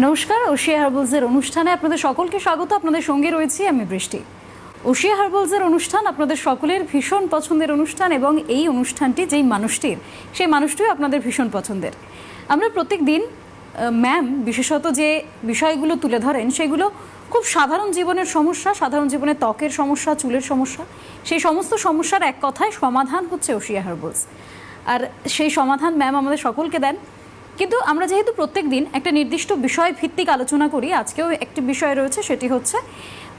নমস্কার, ওশিয়া হার্বালসের অনুষ্ঠানে আপনাদের সকলকে স্বাগত। আপনাদের সঙ্গে রয়েছি আমি বৃষ্টি। ওশিয়া হার্বালসের অনুষ্ঠান আপনাদের সকলের ভীষণ পছন্দের অনুষ্ঠান এবং এই অনুষ্ঠানটি যেই মানুষটির, সেই মানুষটিও আপনাদের ভীষণ পছন্দের। আমরা প্রত্যেক দিন ম্যাম বিশেষত যে বিষয়গুলো তুলে ধরেন সেগুলো খুব সাধারণ জীবনের সমস্যা, সাধারণ জীবনে ত্বকের সমস্যা, চুলের সমস্যা, সেই সমস্ত সমস্যার এক কথায় সমাধান হচ্ছে ওশিয়া হার্বালস। আর সেই সমাধান ম্যাম আমাদের সকলকে দেন। কিন্তু আমরা যেহেতু প্রত্যেক দিন একটা নির্দিষ্ট বিষয় ভিত্তিক আলোচনা করি, আজকেও একটি বিষয় রয়েছে, সেটি হচ্ছে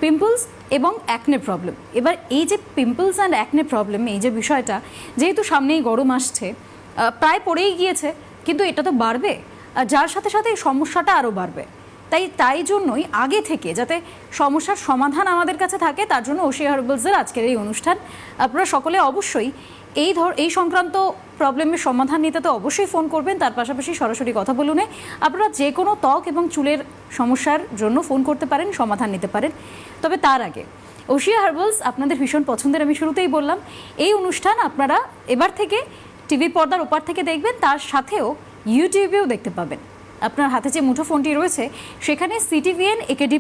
পিম্পলস এবং অ্যাকনে প্রবলেম। এবার এই যে পিম্পলস অ্যান্ড অ্যাকনে প্রবলেম, এই যে বিষয়টা, যেহেতু সামনেই গরম আসছে, প্রায় পড়েই গিয়েছে, কিন্তু এটা তো বাড়বে, যার সাথে সাথে এই সমস্যাটা আরও বাড়বে। তাই জন্যই আগে থেকে যাতে সমস্যার সমাধান আমাদের কাছে থাকে, তার জন্য ওশিয়া হার্বালসের আজকের এই অনুষ্ঠান। আপনারা সকলে অবশ্যই এই সংক্রান্ত প্রবলেমের সমাধান নিতে তো অবশ্যই ফোন করবেন, তার পাশাপাশি সরাসরি কথা বলুন। আপনারা যে কোনো ত্বক এবং চুলের সমস্যার জন্য ফোন করতে পারেন, সমাধান নিতে পারেন। তবে তার আগে ওশিয়া হার্বালস আপনাদের ভীষণ পছন্দের, আমি শুরুতেই বললাম, এই অনুষ্ঠান আপনারা এবার থেকে টিভি পর্দার ওপার থেকে দেখবেন, তার সাথেও ইউটিউবেও দেখতে পাবেন। আপনার হাতে যে মুঠো ফোনটি রয়েছে সেখানে CTVN AKD+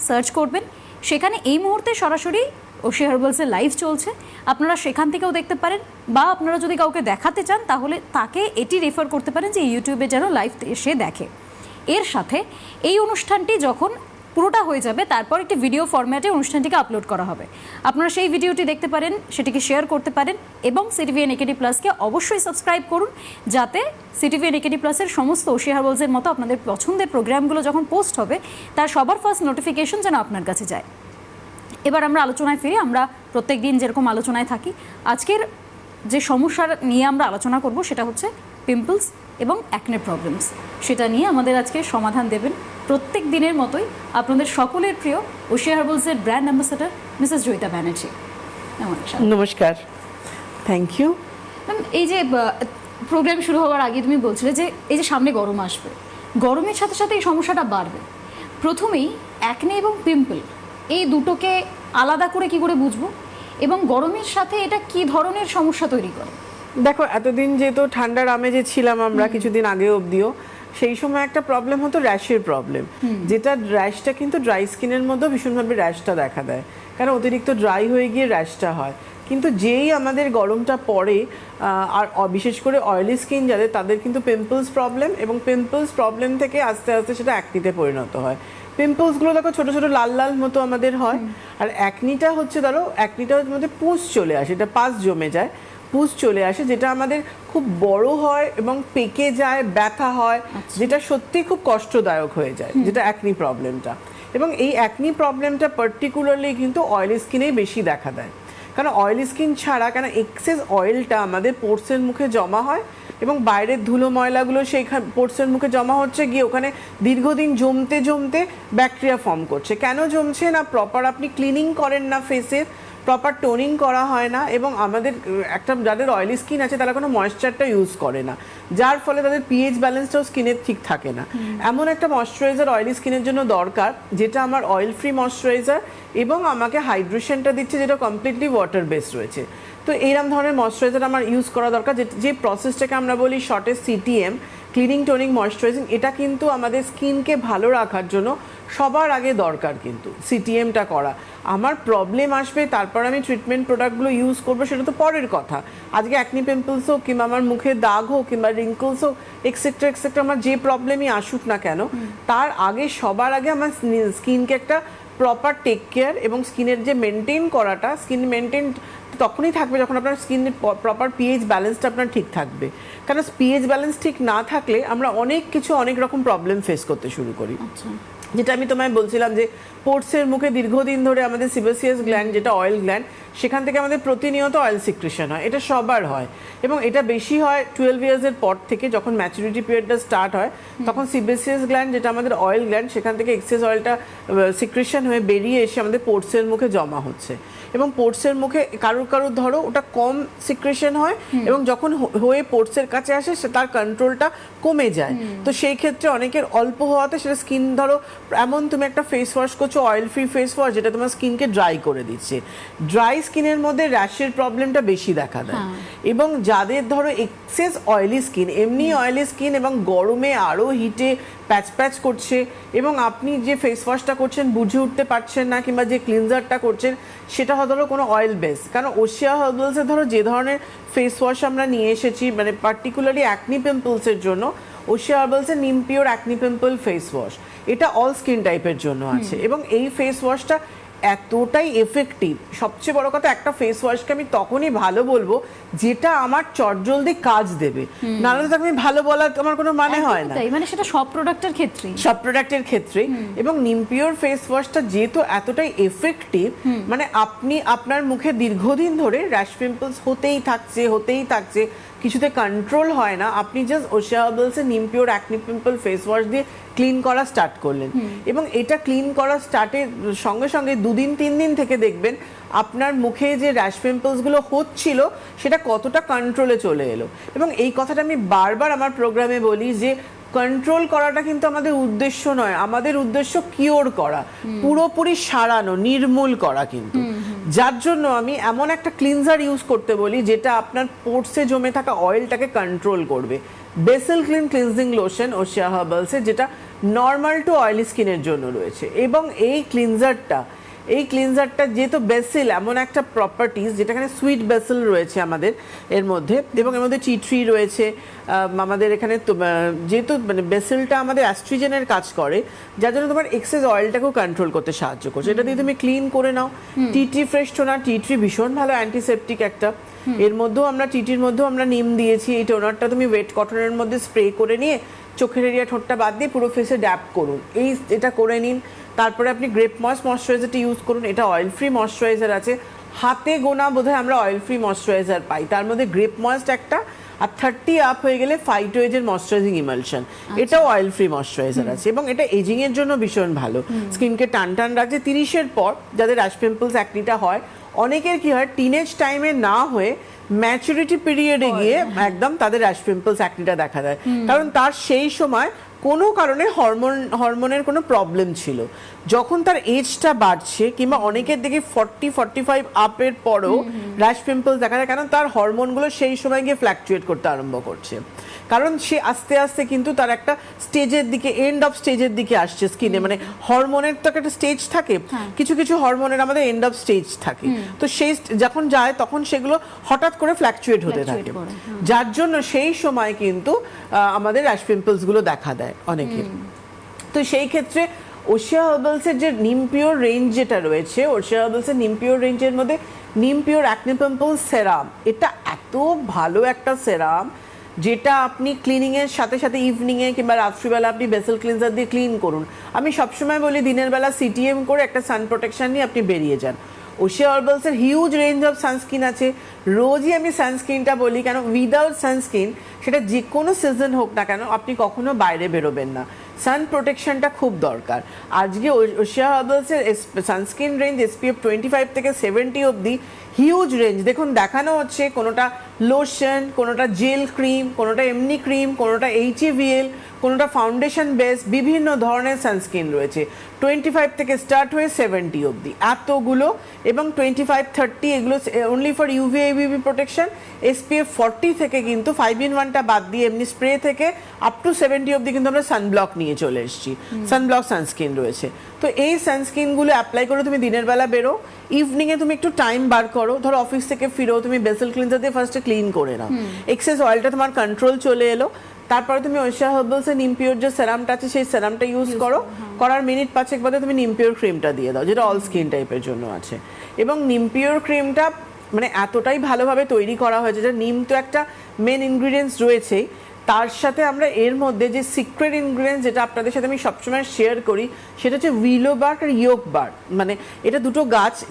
সার্চ করবেন, সেখানে এই মুহূর্তে সরাসরি ওশিয়া হার্বালসের লাইভ চলছে, আপনারা সেখান থেকেও দেখতে পারেন। বা আপনারা যদি কাউকে দেখাতে চান তাহলে তাকে এটি রেফার করতে পারেন যে ইউটিউবে যেন লাইভ এসে দেখে। এর সাথে এই অনুষ্ঠানটি যখন পুরোটা হয়ে যাবে তারপর একটি ভিডিও ফরম্যাটে অনুষ্ঠানটিকে আপলোড করা হবে, আপনারা সেই ভিডিওটি দেখতে পারেন, সেটিকে শেয়ার করতে পারেন। এবং CTVN AKD+ কে অবশ্যই সাবস্ক্রাইব করুন, যাতে CTVN AKD+ এর সমস্ত ওশিয়া হার্বালসের মতো আপনাদের পছন্দের প্রোগ্রামগুলো যখন পোস্ট হবে তার সবার ফার্স্ট নোটিফিকেশন যেন আপনার কাছে যায়। এবার আমরা আলোচনায় ফিরি। আমরা প্রত্যেক দিন যেরকম আলোচনায় থাকি, আজকের যে সমস্যা নিয়ে আমরা আলোচনা করব সেটা হচ্ছে পিম্পলস এবং অ্যাকনে প্রবলেমস। সেটা নিয়ে আমাদের আজকে সমাধান দেবেন প্রত্যেক দিনের মতোই আপনাদের সকলের প্রিয় ওশিয়া হার্বালসের brand ambassador Mrs Joyita Banerjee. নমস্কার, থ্যাংক ইউ। ম্যাম, এই যে প্রোগ্রাম শুরু হওয়ার আগে তুমি বলছিলে যে এই যে সামনে গরম আসবে, গরমের সাথে সাথে এই সমস্যাটা বাড়বে। প্রথমেই অ্যাকনে এবং পিম্পল এই দুটোকে আলাদা করে কি করে বুঝবো, এবং গরমের সাথে এটা কি ধরনের সমস্যা তৈরি করে? দেখো, এতদিন যেহেতু ঠান্ডার আমেজে ছিলাম আমরা, কিছুদিন আগে অবধিও, সেই সময় একটা প্রবলেম হতো র্যাশের প্রবলেম, যেটা র্যাশটা কিন্তু ড্রাই স্কিনের মধ্যেও ভীষণভাবে র্যাশটা দেখা দেয়, কারণ অতিরিক্ত ড্রাই হয়ে গিয়ে র্যাশটা হয়। কিন্তু যেই আমাদের গরমটা পড়ে, আর বিশেষ করে অয়েলি স্কিন যাদের, তাদের কিন্তু পিম্পলস প্রবলেম, এবং পিম্পলস প্রবলেম থেকে আস্তে আস্তে সেটা অ্যাকনিতে পরিণত হয়। পিম্পলসগুলো দেখো ছোটো ছোটো লাল লাল মতো আমাদের হয়, আর অ্যাকনিটা হচ্ছে, ধরো অ্যাকনিটার মধ্যে পুঁজ চলে আসে, এটা পাস জমে যায়, পুঁজ চলে আসে, যেটা আমাদের খুব বড় হয় এবং পেকে যায়, ব্যথা হয়, যেটা সত্যি খুব কষ্টদায়ক হয়ে যায়, যেটা অ্যাকনি প্রবলেমটা। এবং এই অ্যাকনি প্রবলেমটা পার্টিকুলারলি কিন্তু অয়েলি স্কিনেই বেশি দেখা দেয়, কারণ অয়েলি স্কিন ছাড়া, কেন এক্সেস অয়েলটা আমাদের পোর্সের মুখে জমা হয় এবং বাইরের ধুলো ময়লাগুলো সেইখানে পোর্সের মুখে জমা হচ্ছে, গিয়ে ওখানে দীর্ঘদিন জমতে জমতে ব্যাকটেরিয়া ফর্ম করছে। কেন জমছে না? প্রপার আপনি ক্লিনিং করেন না, ফেসের প্রপার টোনিং করা হয় না, এবং আমাদের একটা যাদের অয়েলি স্কিন আছে তারা কোনো ময়েশ্চারটা ইউজ করে না, যার ফলে তাদের পিএইচ ব্যালেন্সটাও স্কিনের ঠিক থাকে না। এমন একটা ময়শ্চারাইজার অয়েলি স্কিনের জন্য দরকার, যেটা আমার অয়েল ফ্রি ময়শ্চারাইজার এবং আমাকে হাইড্রেশনটা দিচ্ছে, যেটা কমপ্লিটলি ওয়াটার বেসড রয়েছে। তো এইরকম ধরনের ময়শ্চারাইজার আমার ইউজ করা দরকার, যে প্রসেসটাকে আমরা বলি শর্টে CTM, ক্লিনিং টোনিং ময়শ্চারাইজিং। এটা কিন্তু আমাদের স্কিনকে ভালো রাখার জন্য সবার আগে দরকার কিন্তু CTMটা করা। আমার প্রবলেম আসবে, তারপর আমি ট্রিটমেন্ট প্রোডাক্টগুলো ইউজ করবো, সেটা তো পরের কথা। আজকে অ্যাকনি পিম্পলস হোক, কিংবা আমার মুখে দাগ হোক, কিংবা রিঙ্কলস হোক, এক্সেট্রা এক্সেট্রা, আমার যে প্রবলেমই আসুক না কেন, তার আগে সবার আগে আমার স্কিনকে একটা প্রপার টেক কেয়ার, এবং স্কিনের যে মেনটেন করাটা, স্কিন মেনটেন তখনই থাকবে যখন আপনার স্কিনের প্রপার পিএইচ ব্যালেন্সটা আপনার ঠিক থাকবে। কারণ পিএইচ ব্যালেন্স ঠিক না থাকলে আমরা অনেক রকম প্রবলেম ফেস করতে শুরু করি। যেটা আমি তোমায় বলছিলাম, যে পোর্সের মুখে দীর্ঘদিন ধরে আমাদের সিবাসিয়াস গ্ল্যান্ড, যেটা অয়েল গ্ল্যান্ড, সেখান থেকে আমাদের প্রতিনিয়ত অয়েল সিক্রেশন হয়, এটা সবার হয়, এবং এটা বেশি হয় 12 ইয়ার্সের পর থেকে, যখন ম্যাচুরিটি পিরিয়ডটা স্টার্ট হয়, তখন সিবাসিয়াস গ্ল্যান্ড, যেটা আমাদের অয়েল গ্ল্যান্ড, সেখান থেকে এক্সেস অয়েলটা সিক্রেশন হয়ে বেরিয়ে এসে আমাদের পোর্সের মুখে জমা হচ্ছে। এবং পোর্টসের মুখে কারুর কারুর ধরো ওটা কম সিক্রেশন হয় এবং যখন হয়ে পোর্টসের কাছে আসে সে তার কন্ট্রোলটা কমে যায়। তো সেই ক্ষেত্রে অনেকের অল্প হওয়াতে সেটা স্কিন ধরো এমন তুমি একটা ফেস ওয়াশ করছো অয়েল ফ্রি ফেস ওয়াশ যেটা তোমার স্কিনকে ড্রাই করে দিচ্ছে, ড্রাই স্কিনের মধ্যে র্যাশের প্রবলেমটা বেশি দেখা দেয়। এবং যাদের ধরো এক্সেস অয়েলি স্কিন, এমনি অয়েলি স্কিন এবং গরমে আরও হিটে প্যাচ প্যাচ করছে এবং আপনি যে ফেস ওয়াশটা করছেন বুঝে উঠতে পারছেন না, কিংবা যে ক্লিনজারটা করছেন সেটা ধরো কোনো অয়েল বেস, কারণ ওশিয়া হার্বালসে ধরো যে ধরনের ফেস ওয়াশ আমরা নিয়ে এসেছি মানে পার্টিকুলারলি অ্যাকনি পিম্পলসের জন্য ওশিয়া হার্বালসের নিম pure acne pimple face wash, এটা অল স্কিন টাইপের জন্য আছে। এবং এই ফেস ওয়াশটা এতটাই এফেক্টিভ, সবচেয়ে বড় কথা একটা ফেস ওয়াশকে আমি তখনই ভালো বলবো যেটা আমার চটজলদি কাজ দেবে, নাহলে তো আমি ভালো বলার আমার কোনো মানে হয় না। মানে সেটা সব প্রোডাক্টের ক্ষেত্রে, সব প্রোডাক্টের ক্ষেত্রে। এবং নিম পিওর ফেস ওয়াশটা যেহেতু এতটাই এফেক্টিভ, মানে আপনি আপনার মুখে দীর্ঘদিন ধরে র্যাশ পিম্পলস হতেই থাকছে, কিছুতে কন্ট্রোল হয় না, আপনি জাস্ট ওশিয়া হার্বালসের নিম pure acne pimple face wash দিয়ে ক্লিন করা স্টার্ট করলেন এবং এটা ক্লিন করা স্টার্টের সঙ্গে সঙ্গে 2-3 দিন থেকে দেখবেন আপনার মুখে যে র্যাশ পিম্পলসগুলো হচ্ছিল সেটা কতটা কন্ট্রোলে চলে এলো। এবং এই কথাটা আমি বারবার আমার প্রোগ্রামে বলি যে কন্ট্রোল করাটা কিন্তু আমাদের উদ্দেশ্য নয়, আমাদের উদ্দেশ্য কিওর করা, পুরোপুরি সারানো, নির্মূল করা। কিন্তু যার জন্য আমি এমন একটা ক্লিনজার ইউজ করতে বলি যেটা আপনার পোর্টসে জমে থাকা অয়েলটাকে কন্ট্রোল করবে। Basil clean cleansing lotion Oshea হার্বালসে, যেটা নর্মাল টু অয়েলি স্কিনের জন্য রয়েছে। এবং এই ক্লিনজারটা যেহেতু বেসিল এমন একটা প্রপার্টিজ যেটাখানে সুইট বেসিল রয়েছে আমাদের এর মধ্যে, এবং এর মধ্যে টি ট্রি রয়েছে আমাদের এখানে, যেহেতু মানে বেসিলটা আমাদের অ্যাস্ট্রিজেনের কাজ করে যার জন্য তোমার এক্সেস অয়েলটাকেও কন্ট্রোল করতে সাহায্য করছে। এটা দিয়ে তুমি ক্লিন করে নাও। Tea tree fresh toner, tea tree ভীষণ ভালো অ্যান্টিসেপটিক একটা, এর মধ্যেও আমরা টিটির মধ্যেও আমরা নিম দিয়েছি। এই টোনারটা তুমি ওয়েট কটনের মধ্যে স্প্রে করে নিয়ে চোখের এরিয়া ঠোঁটটা বাদ দিয়ে পুরো ফেসে ড্যাপ করুন, এটা করে নিন। তারপরে আপনি গ্রেপ ময়েশ্চারাইজারটা ইউজ করুন, এটা অয়েল ফ্রি ময়েশ্চারাইজার আছে, হাতে গোনা বোধহয় আমরা অয়েল ফ্রি ময়েশ্চারাইজার পাই, তার মধ্যে গ্রেপ ময়েস্ট একটা, আর 30 আপ হয়ে গেলে ফাইটোয়েজের ময়েশ্চারাইজিং ইমালশন, এটাও অয়েল ফ্রি ময়েশ্চারাইজার আছে। এবং এটা এজিং এর জন্য ভীষণ ভালো, স্কিনকে টান টান রাখছে। 30-এর পর যাদের র্যাশ পিম্পলস অ্যাকনিটা হয়, অনেকের কি হয় টিনেজ টাইমে না হয়ে ম্যাচুরিটি পিরিয়ডে গিয়ে একদম তাদের র্যাশ পিম্পলস অ্যাকনিটা দেখা দেয়, কারণ তার সেই সময় কোনো কারণে হরমোনের কোনো প্রবলেম ছিল। যখন তার এজটা বাড়ছে কিংবা অনেকের দিকে 40-45 আপের পরও র্যাশ পিম্পলস দেখা যায়, কারণ তার হরমোনগুলো সেই সময় গিয়ে ফ্ল্যাকচুয়েট করতে আরম্ভ করছে, কারণ সে আস্তে আস্তে কিন্তু তার একটা স্টেজের দিকে, এন্ড অফ স্টেজের দিকে আসছে স্কিনে। মানে হরমোনের তো একটা স্টেজ থাকে, কিছু কিছু হরমোনের আমাদের এন্ড অফ স্টেজ থাকে, তো সেই যখন যায় তখন সেগুলো হঠাৎ করে ফ্ল্যাকচুয়েট হতে থাকে, যার জন্য সেই সময় কিন্তু আমাদের র্যাশ পিম্পলসগুলো দেখা দেয় অনেকের। তো সেই ক্ষেত্রে ওশিয়া হার্বালসের যে নিম পিওর রেঞ্জ যেটা রয়েছে, ওশিয়া হার্বালসের নিম পিওর রেঞ্জের মধ্যে নিম পিওর অ্যাকনি পিম্পল সেরাম, এটা এত ভালো একটা সেরাম যেটা আপনি ক্লিনিংয়ের সাথে সাথে ইভিনিংয়ে কিংবা রাত্রিবেলা আপনি বেসেল ক্লিনজার দিয়ে ক্লিন করুন। আমি সবসময় বলি দিনের বেলা সিটিএম করে একটা সান প্রোটেকশন নিয়ে আপনি বেরিয়ে যান। ওশিয়া হার্বালসের হিউজ রেঞ্জ অফ সানস্ক্রিন আছে, রোজই আমি সানস্ক্রিনটা বলি, কেন উইদাউট সানস্ক্রিন সেটা যে কোনো সিজন হোক না কেন আপনি কখনো বাইরে বেরোবেন না, সান প্রোটেকশনটা খুব দরকার। আজকে ওশিয়া হার্বালসের সানস্ক্রিন রেঞ্জ SPF 25 থেকে 70 অবধি হিউজ রেঞ্জ দেখুন দেখানো হচ্ছে, কোনোটা লোশন, কোনোটা জেল ক্রিম, কোনোটা এমনি ক্রিম, কোনোটা HAVL, কোনোটা ফাউন্ডেশন বেস, বিভিন্ন ধরনের সানস্ক্রিন রয়েছে 25 থেকে স্টার্ট হয়ে 70 অবধি এতগুলো, এবং 25-30 এগুলো only for UVA UVB protection. SPF 40 থেকে কিন্তু 5-in-1টা বাদ দিয়ে এমনি স্প্রে থেকে আপ টু 70 অবধি কিন্তু আমরা সানব্লক নিয়ে চলে এসেছি, সানব্লক সানস্ক্রিন রয়েছে। তো এই সানস্ক্রিনগুলো অ্যাপ্লাই করে তুমি দিনের বেলা বেরো, ইভিনিংয়ে তুমি একটু টাইম বার করো, ধরো অফিস থেকে ফিরো, তুমি বেসেল ক্লিনজার দিয়ে ফার্স্টে ক্লিন করে নাও, এক্সেস অয়েলটা তোমার কন্ট্রোল চলে এলো। তারপরে তুমি ওশিয়া হার্বালসের নিম পিওর যে সেরামটা আছে সেই সেরামটা ইউজ করো, করার মিনিট 5 বাদে তুমি নিম পিওর ক্রিমটা দিয়ে দাও, যেটা অল স্কিন টাইপের জন্য আছে। এবং নিম পিওর ক্রিমটা মানে এতটাই ভালোভাবে তৈরি করা হয়েছে যে নিম তো একটা মেন ইনগ্রিডিয়েন্টস রয়েছেই, তার সাথে আমরা এর মধ্যে যে সিক্রেট ইনগ্রিডিয়েন্টস যেটা আপনাদের সাথে আমি সবসময় শেয়ার করি সেটা হচ্ছে উইলো বার্ক আর ইয়োক বার্ক, মানে এটা দুটো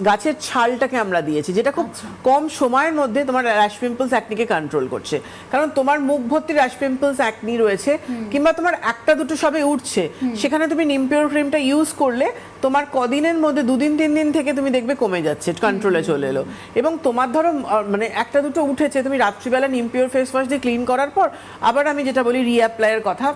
গাছের ছালটাকে আমরা দিয়েছি, যেটা খুব কম সময়ের মধ্যে তোমার র্যাশ পিম্পলস অ্যাকনিকে কন্ট্রোল করছে। কারণ তোমার মুখ ভর্তি র্যাশ পিম্পলস অ্যাকনি রয়েছে কিংবা তোমার একটা দুটো সবে উঠছে, সেখানে তুমি নিম পিওর ক্রিমটা ইউজ করলে তোমার কদিনের মধ্যে 2-3 দিন থেকে তুমি দেখবে কমে যাচ্ছে, কন্ট্রোলে চলে এলো। এবং তোমার ধরো মানে একটা দুটো উঠেছে, তুমি রাত্রিবেলা নিম পিওর ফেস ওয়াশ দিয়ে ক্লিন করার পর আবার আমি যেটা বলি রিঅ্যাপ্লাইয়ের কথা,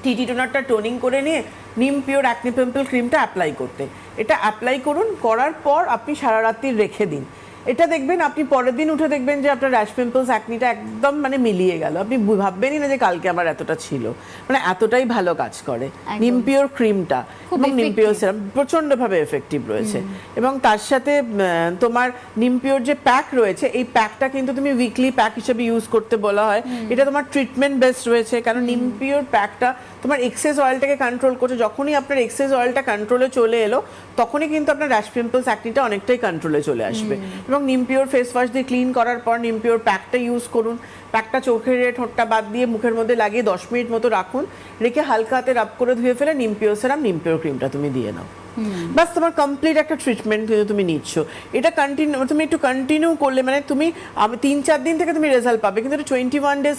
টিটি টোনারটা টোনিং করে নিয়ে নিম পিওর অ্যাকনি পিম্পল ক্রিমটা অ্যাপ্লাই করতে, এটা অ্যাপ্লাই করুন, করার পর আপনি সারা রাত্রি রেখে দিন। এটা দেখবেন আপনি পরের দিন উঠে দেখবেন যে আপনার র্যাশ পিম্পলস অ্যাকনিটা একদম মানে মিলিয়ে গেল, আপনি ভাববেনই না যে কালকে আমার এতটা ছিল, মানে এতটাই ভালো কাজ করে নিম পিওর ক্রিমটা। এবং নিম পিওর সিরাম প্রচন্ডভাবে এফেক্টিভ রয়েছে। এবং তার সাথে তোমার নিম পিওর যে প্যাক রয়েছে, এই প্যাকটা কিন্তু তুমি উইকলি প্যাক হিসেবে ইউজ করতে বলা হয়। এটা তোমার ট্রিটমেন্ট বেসড রয়েছে, কারণ নিম পিওর প্যাকটা তোমার এক্সেস অয়েলটাকে কন্ট্রোল করছে। যখনই আপনার এক্সেস অয়েলটা কন্ট্রোলে চলে এলো, তখনই কিন্তু আপনার র্যাশ পিম্পলস অ্যাকনিটা অনেকটাই কন্ট্রোলে চলে আসবে। এবং নিম পিওর ফেস ওয়াশ দিয়ে ক্লিন করার পর নিম পিওর প্যাকটা ইউজ করুন। প্যাকটা চোখের ঠোঁটটা বাদ দিয়ে মুখের মধ্যে লাগিয়ে 10 মিনিট মতো রাখুন, রেখে হালকা হাতে রাব করে ধুয়ে ফেলে নিম পিওর সিরাম, নিম পিওর ক্রিমটা তুমি দিয়ে নাও, বাস তোমার কমপ্লিট একটা ট্রিটমেন্ট কিন্তু তুমি নিচ্ছ। এটা তুমি একটু কন্টিনিউ করলে, মানে তুমি 3-4 দিন থেকে তুমি রেজাল্ট পাবে, কিন্তু 21 ডেজ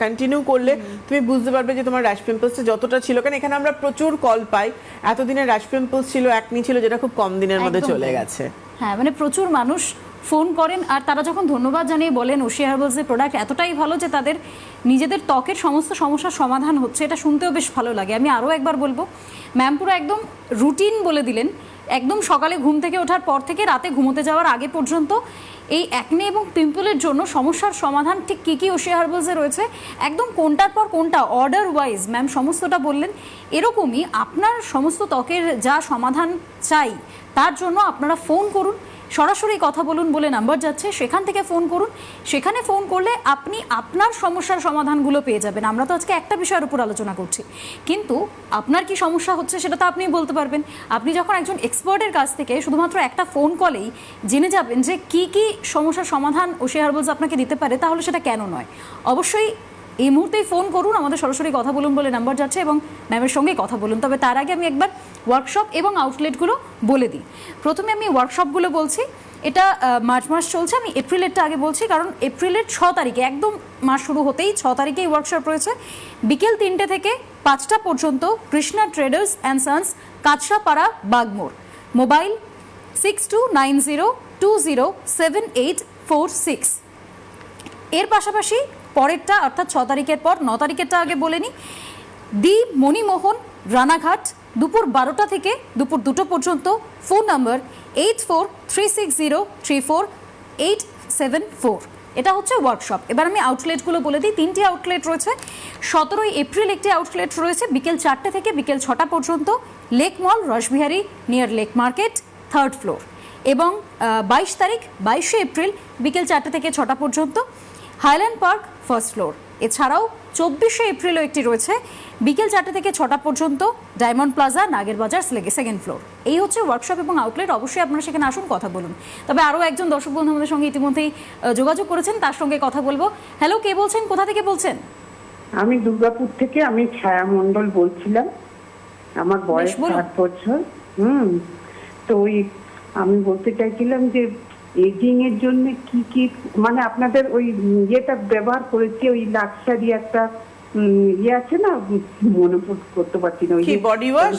কন্টিনিউ করলে তুমি বুঝতে পারবে যে তোমার র্যাশ পিম্পলসটা যতটা ছিল, কারণ এখানে আমরা প্রচুর কল পাই এতদিনে র্যাশ পিম্পলস ছিল, অ্যাকনি ছিল, যেটা খুব কম দিনের মধ্যে চলে গেছে। হ্যাঁ, মানে প্রচুর মানুষ ফোন করেন আর তারা যখন ধন্যবাদ জানিয়ে বলেন ওশিয়া হার্বালসের প্রোডাক্ট এতটাই ভালো যে তাদের নিজেদের ত্বকের সমস্ত সমস্যার সমাধান হচ্ছে, এটা শুনতেও বেশ ভালো লাগে। আমি আরও একবার বলবো, ম্যাম পুরো একদম রুটিন বলে দিলেন, একদম সকালে ঘুম থেকে ওঠার পর থেকে রাতে ঘুমোতে যাওয়ার আগে পর্যন্ত এই অ্যাকনে এবং পিম্পলের জন্য সমস্যার সমাধান ঠিক কী কী ওশিয়া হার্বালসে রয়েছে, একদম কোনটার পর কোনটা অর্ডার ওয়াইজ ম্যাম সমস্তটা বললেন। এরকমই আপনার সমস্ত ত্বকের যা সমাধান চাই তার জন্য আপনারা ফোন করুন, সরাসরি কথা বলুন বলে নাম্বার যাচ্ছে, সেখান থেকে ফোন করুন। সেখানে ফোন করলে আপনি আপনার সমস্যার সমাধানগুলো পেয়ে যাবেন। আমরা তো আজকে একটা বিষয়ের উপর আলোচনা করছি, কিন্তু আপনার কি সমস্যা হচ্ছে সেটা তো আপনি বলতে পারবেন। আপনি যখন একজন এক্সপার্টের কাছ থেকে শুধুমাত্র একটা ফোন কলেই জেনে যাবেন যে কি কি সমস্যার সমাধান ওশিয়া হার্বালস আপনাকে দিতে পারে, তাহলে সেটা কেন নয়? অবশ্যই এই মুহূর্তেই ফোন করুন, আমাদের সরাসরি কথা বলুন বলে নাম্বার যাচ্ছে এবং ম্যামের সঙ্গে কথা বলুন। তবে তার আগে আমি একবার ওয়ার্কশপ এবং আউটলেটগুলো বলে দিই। প্রথমে আমি ওয়ার্কশপগুলো বলছি, এটা মার্চ মাস চলছে, আমি এপ্রিলেরটা আগে বলছি কারণ এপ্রিলের 6 তারিখে, একদম মাস শুরু হতেই 6 তারিখেই ওয়ার্কশপ রয়েছে। বিকেল 3টে থেকে 5টা পর্যন্ত Krishna traders and sons, Kanchrapara, Bagmor. Mobile 6290207846। এর পাশাপাশি পরেরটা অর্থাৎ 6 তারিখের পর 9 তারিখেরটা আগে বলে নিই, দি মণিমোহন, রানাঘাট, দুপুর 12টা থেকে দুপুর 2টো পর্যন্ত। Phone number 8436034874। এটা হচ্ছে ওয়ার্কশপ। এবার আমি আউটলেটগুলো বলে দিই, 3টি আউটলেট রয়েছে। 17ই এপ্রিল একটি আউটলেট রয়েছে বিকেল 4টে থেকে বিকেল 6টা পর্যন্ত, Lake Mall, Rashbehari, near Lake Market, 3rd floor. এবং 22 তারিখ 22শে এপ্রিল বিকেল 4টে থেকে 6টা পর্যন্ত, হাইল্যান্ড পার্ক, 1st ফ্লোর। এছাড়াও 24শে এপ্রিলও একটি রয়েছে বিকেল 4টে থেকে 6টা পর্যন্ত, ডায়মন্ড প্লাজা, নাগের বাজার, 2nd ফ্লোর। এই হচ্ছে ওয়ার্কশপ এবং আউটলেট। অবশ্যই আপনারা সেখানে আসুন, কথা বলুন। তবে আরও একজন দর্শক বন্ধু আমাদের সঙ্গে ইতিমধ্যেই যোগাযোগ করেছেন, তার সঙ্গে কথা বলবো। হ্যালো, কে বলছেন, কোথা থেকে বলছেন? আমি দুর্গাপুর থেকে, আমি ছায়া মণ্ডল বলছিলাম। আমার বয়স 60 বছর। তো আমি বলতে চাইছিলাম যে এজিং এর জন্য কি কি, মানে আপনাদের ওই ইয়েটা ব্যবহার করেছি, ওই লাক্সারি একটা ইয়ে আছে না, মনে করতে পারছি না, ওই বডি ওয়াশ?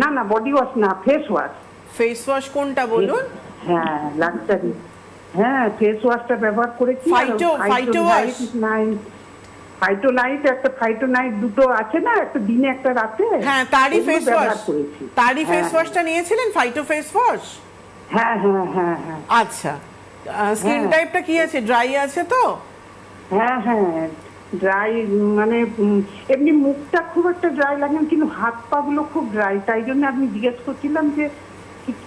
না না, বডি ওয়াশ না, ফেস ওয়াশ। ফেস ওয়াশ কোনটা বলুন? হ্যাঁ, লাক্সারি। হ্যাঁ, ফেস ওয়াশটা ব্যবহার করেছি। ফাইটো ওয়াশ, ফাইটোলাইট, একটা ফাইটোনাইট, দুটো আছে না, একটা দিনে একটা রাতে। হ্যাঁ, তারই ফেস ওয়াশ, তারই ফেস ওয়াশটা নিয়েছিলেন, ফাইটো ফেস ওয়াশ। হ্যাঁ হ্যাঁ হ্যাঁ হ্যাঁ। আচ্ছা, স্কিন টাইপটা কি আছে, ড্রাই আছে তো? হ্যাঁ হ্যাঁ, ড্রাই, মানে এমনি মুখটা খুব একটা ড্রাই লাগে, কিন্তু হাত পা গুলো খুব ড্রাই, তাই জন্য আমি জিজ্ঞেস করছিলাম যে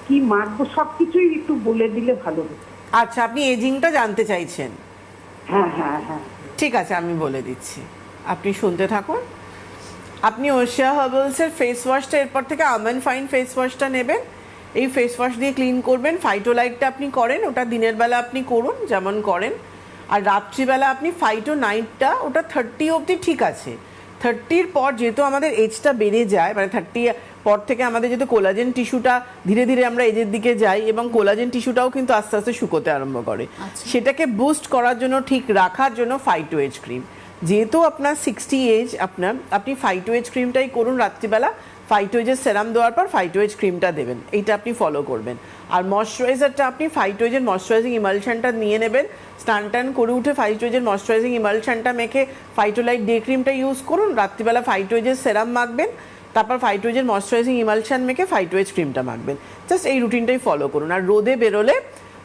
কি মাখবো, সবকিছুই একটু বলে দিলে ভালো হতো। আচ্ছা, আপনি এজিংটা জানতে চাইছেন? হ্যাঁ হ্যাঁ হ্যাঁ, ঠিক আছে, আমি বলে দিচ্ছি, আপনি শুনতে থাকুন। আপনি ওশিয়া হার্বালসের ফেস ওয়াশটা, এরপর থেকে আমন্ড ফাইন ফেস ওয়াশটা নেবেন। এই ফেস ওয়াশ দিয়ে ক্লিন করবেন। ফাইটোলাইটটা আপনি করেন, ওটা দিনের বেলা আপনি করুন যেমন করেন, আর রাত্রিবেলা আপনি ফাইটো নাইটটা, ওটা 30 অবধি ঠিক আছে। 30-র পর যেহেতু আমাদের এজটা বেড়ে যায়, মানে 30 পর থেকে আমাদের যেহেতু কোলাজেন টিস্যুটা ধীরে ধীরে আমরা এজের দিকে যাই, এবং কোলাজেন টিস্যুটাও কিন্তু আস্তে আস্তে শুকোতে আরম্ভ করে। সেটাকে বুস্ট করার জন্য, ঠিক রাখার জন্য ফাইটো এজ ক্রিম, যেহেতু আপনার 60 এজ, আপনি ফাইটো এজ ক্রিমটাই করুন রাত্রিবেলা, ফাইটোয়েজের সেরাম দেওয়ার পর ফাইটোয়েজ ক্রিমটা দেবেন, এইটা আপনি ফলো করবেন। আর ময়শ্চারাইজারটা আপনি ফাইটোয়েজের ময়শ্চারাইজিং ইমালশনটা নিয়ে নেবেন, স্নান টান করে উঠে ফাইটোয়েজের ময়শ্চারাইজিং ইমালশনটা মেখে ফাইটোলাইট ডে ক্রিমটা ইউজ করুন, রাত্রিবেলা ফাইটোয়েজের সেরাম মাখবেন, তারপর ফাইটোয়েজের ময়শ্চারাইজিং ইমালশন মেখে ফাইটোয়েজ ক্রিমটা মাখবেন। জাস্ট এই রুটিনটাই ফলো করুন। আর রোদে বেরোলে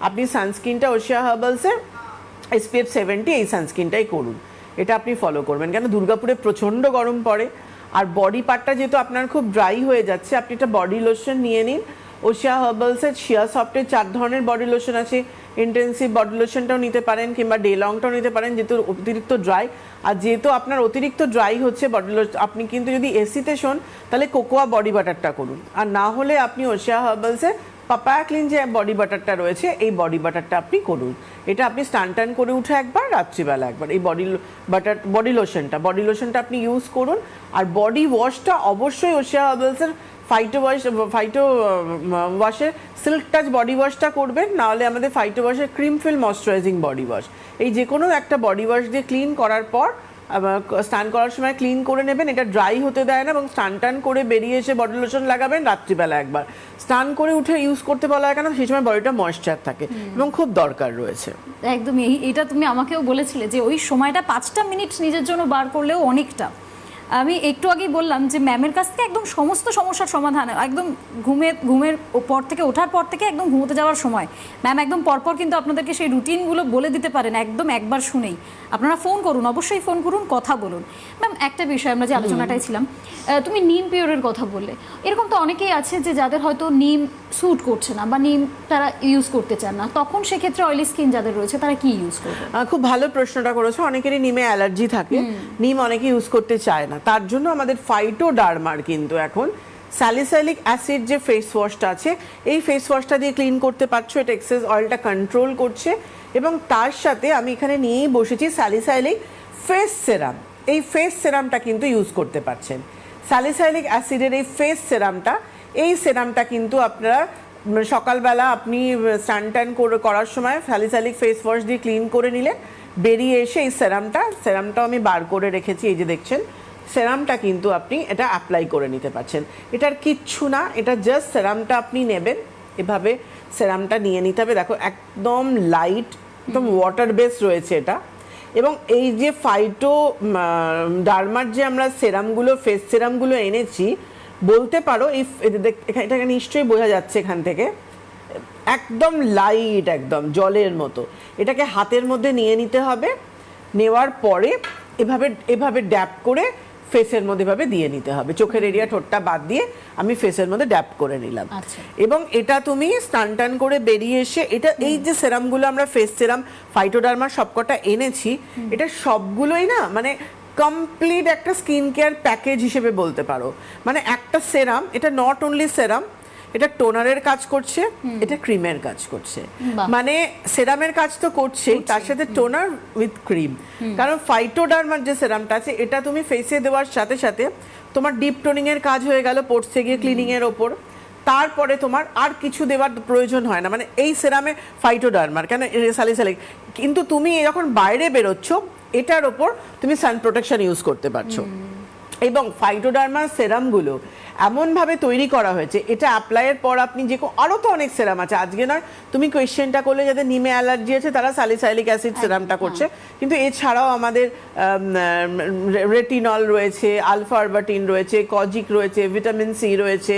আপনি সানস্ক্রিনটা ওশিয়া হার্বালসের SPF 70 এই সানস্ক্রিনটাই করুন, এটা আপনি ফলো করবেন। কেন দুর্গাপুরে প্রচণ্ড গরম পড়ে, আর বডি পার্টটা যেহেতু আপনার খুব ড্রাই হয়ে যাচ্ছে, আপনি একটা বডি লোশন নিয়ে নিন। ওশিয়া হার্বালসের শিয়া সফটের 4 ধরনের বডি লোশন আছে, ইন্টেন্সিভ বডি লোশনটাও নিতে পারেন কিংবা ডে লংটাও নিতে পারেন, যেহেতু অতিরিক্ত ড্রাই। আর যেহেতু আপনার অতিরিক্ত ড্রাই হচ্ছে বডি লোশন, আপনি কিন্তু যদি এসিতে শোন তাহলে কোকোয়া বডি বাটারটা করুন, আর না হলে আপনি ওশিয়া হার্বালসের পাপায়া ক্লিন যে বডি বাটারটা রয়েছে এই বডি বাটারটা আপনি করুন। এটা আপনি স্নান টান করে উঠে একবার, রাত্রিবেলা একবার এই বডি লোশনটা আপনি ইউজ করুন। আর বডি ওয়াশটা অবশ্যই ওশিয়া হার্বালসের ফাইটো ওয়াশের সিল্ক টাচ বডি ওয়াশটা করবেন, নাহলে আমাদের ফাইটো ওয়াশের cream feel moisturising body wash, এই যে কোনো একটা বডি ওয়াশ দিয়ে ক্লিন করার পর স্নান করার সময় ক্লিন করে নেবেন, এটা ড্রাই হতে দেয় না। এবং স্নান টান করে বেরিয়ে এসে বডি লোশন লাগাবেন রাত্রিবেলা একবার, স্নান করে উঠে ইউজ করতে বলা হয় কেন, সেই সময় বডিটা ময়েশ্চার থাকে এবং খুব দরকার রয়েছে। একদমই, এটা তুমি আমাকেও বলেছিলে যে ওই সময়টা 5টা মিনিট নিজের জন্য বার করলেও অনেকটা। আমি একটু আগেই বললাম যে ম্যামের কাছ থেকে একদম সমস্ত সমস্যার সমাধান, একদম ঘুমের পর থেকে ওঠার পর থেকে একদম ঘুমোতে যাওয়ার সময় ম্যাম একদম পরপর কিন্তু আপনাদেরকে সেই রুটিনগুলো বলে দিতে পারেন একদম একবার শুনেই। আপনারা ফোন করুন, অবশ্যই ফোন করুন, কথা বলুন। ম্যাম একটা বিষয় আমরা যে আলোচনাটাই ছিলাম, তুমি নিম পিওরের কথা বললে, এরকম তো অনেকেই আছে যে যাদের হয়তো নিম স্যুট করছে না বা নিম তারা ইউজ করতে চান না, তখন সেক্ষেত্রে অয়েলি স্কিন যাদের রয়েছে তারা কি ইউজ করবে? খুব ভালো প্রশ্নটা করেছো। অনেকেরই নিমে অ্যালার্জি থাকে, নিম অনেকে ইউজ করতে চায় না, তার জন্য আমাদের ফাইটোডার্মার কিন্তু এখন স্যালিসাইলিক অ্যাসিড যে ফেস ওয়াশটা আছে, এই ফেস ওয়াশটা দিয়ে ক্লিন করতে পারছো, এটা এক্সেস অয়েলটা কন্ট্রোল করছে। এবং তার সাথে আমি এখানে নিয়েই বসেছি স্যালিসাইলিক ফেস সেরাম, এই ফেস সেরামটা কিন্তু ইউজ করতে পারছেন। স্যালিসাইলিক অ্যাসিডের এই ফেস সেরামটা, এই সেরামটা কিন্তু আপনারা সকালবেলা আপনি স্নান টান করার সময় স্যালিসাইলিক ফেস ওয়াশ দিয়ে ক্লিন করে নিলেন, বেরিয়ে এসে এই সেরামটাও আমি বার করে রেখেছি, এই যে দেখছেন সেরামটা কিন্তু আপনি এটা অ্যাপ্লাই করে নিতে পারছেন। এটার কিচ্ছু না, এটা জাস্ট সেরামটা আপনি নেবেন, এভাবে সেরামটা নিয়ে নিতে হবে। দেখো একদম লাইট, একদম ওয়াটার বেস রয়েছে এটা। এবং এই যে ফাইটো ডার্মার যে আমরা সেরামগুলো, ফেস সেরামগুলো এনেছি, বলতে পারো এটাকে নিশ্চয়ই বোঝা যাচ্ছে এখান থেকে, একদম লাইট, একদম জলের মতো। এটাকে হাতের মধ্যে নিয়ে নিতে হবে, নেওয়ার পরে এভাবে ড্যাপ করে ফেসের মধ্যে ভাবে দিয়ে নিতে হবে, চোখের এরিয়া ঠোঁটটা বাদ দিয়ে আমি ফেসের মধ্যে ড্যাপ করে নিলাম। এবং এটা তুমি স্নান টান করে বেরিয়ে এসে, এটা এই যে সেরামগুলো আমরা ফেস সেরাম ফাইটোডার্মার সবকটা এনেছি, এটা সবগুলোই না মানে কমপ্লিট একটা স্কিন কেয়ার প্যাকেজ হিসেবে বলতে পারো। মানে একটা সেরাম, এটা নট অনলি সেরাম, এটা টোনারের কাজ করছে, এটা ক্রিমের কাজ করছে। মানে সেরামের কাজ তো করছেই, তার সাথে টোনার উইথ ক্রিম। কারণ ফাইটোডার্মার যে সেরামটা আছে, এটা তুমি ফেসে দেওয়ার সাথে সাথে তোমার ডিপ টোনিং এর কাজ হয়ে গেল, পড়ছে গিয়ে ক্লিনিং এর ওপর, তারপরে তোমার আর কিছু দেওয়ার প্রয়োজন হয় না। মানে এই সেরামে ফাইটোডার্মার কেন স্যালিসাইলিক, কিন্তু তুমি যখন বাইরে বেরোচ্ছ এটার ওপর তুমি সান প্রোটেকশন ইউজ করতে পারছো। এবং ফাইটোডার্মার সেরামগুলো এমনভাবে তৈরি করা হয়েছে, এটা অ্যাপ্লাইয়ের পর আপনি যে আরও তো অনেক সেরাম আছে, আজকে নয় তুমি কোয়েশ্চেনটা করলে যাদের নিমে অ্যালার্জি আছে তারা স্যালিসাইলিক অ্যাসিড সেরামটা করছে, কিন্তু এছাড়াও আমাদের রেটিনল রয়েছে, আলফা আরবাটিন রয়েছে, কজিক রয়েছে, ভিটামিন সি রয়েছে,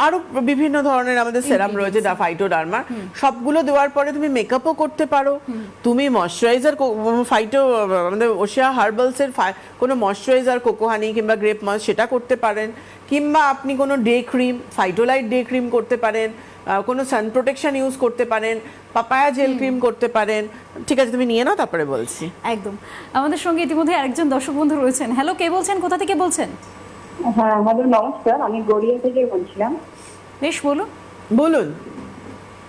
আরও বিভিন্ন ধরনের আমাদের সেরাম রয়েছে ফাইটোডার্মার। সবগুলো দেওয়ার পরে তুমি মেকআপও করতে পারো, তুমি ময়শ্চারাইজার আমাদের ওশিয়া হার্বালসের কোনো ময়শ্চারাইজার কোকোহানি কিংবা গ্রেপ ময়েস সেটা করতে পারেন, কিংবা আপনি কোনো ডে ক্রিম, ফাইটোলাইট ডে ক্রিম করতে পারেন, কোনো সান প্রোটেকশন ইউজ করতে পারেন, পাপায়া জেল ক্রিম করতে পারেন। ঠিক আছে, তুমি নিয়ে নাও, তারপরে বলছি। একদম। আমাদের সঙ্গে ইতিমধ্যে আরেকজন দর্শক বন্ধু রয়েছেন। হ্যালো, কে বলছেন, কোথা থেকে বলছেন? হ্যাঁ হ্যালো, নমস্কার, আমি গড়িয়া থেকে বলছিলাম। বেশ, বলুন। বলুন।